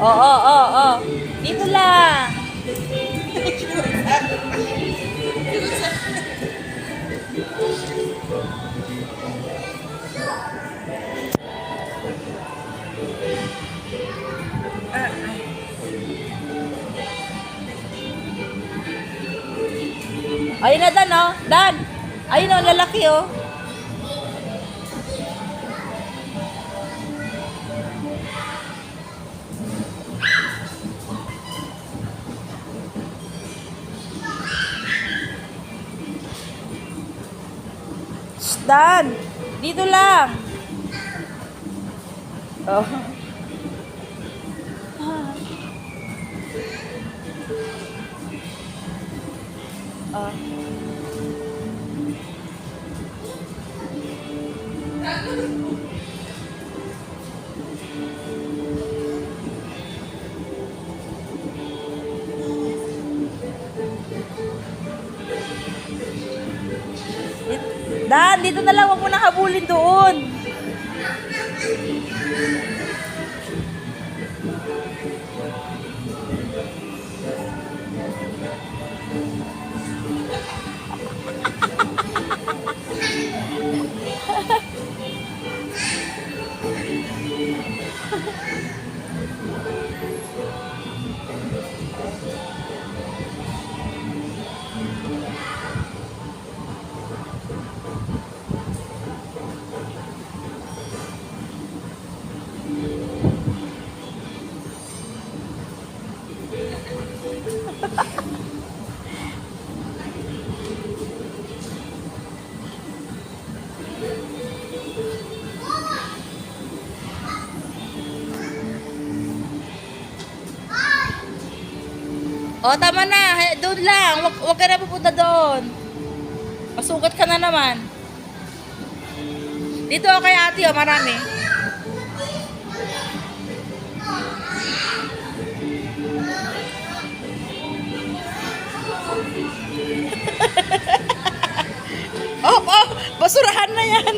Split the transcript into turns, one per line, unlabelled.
Oo, oo, oo. Dito lang. Ayun na, Dan, oh. Dan. Ayun, oh, lalaki, oh. Shh, Dan. Dito lang. Oh. Oh. Dan, dito na lang. Huwag mo nang habulin doon. O, tama na. Doon lang. Wag ka na pupunta doon. Masugat ka na naman. Dito o kay ate, o, marami. Oh, basurahan na yan.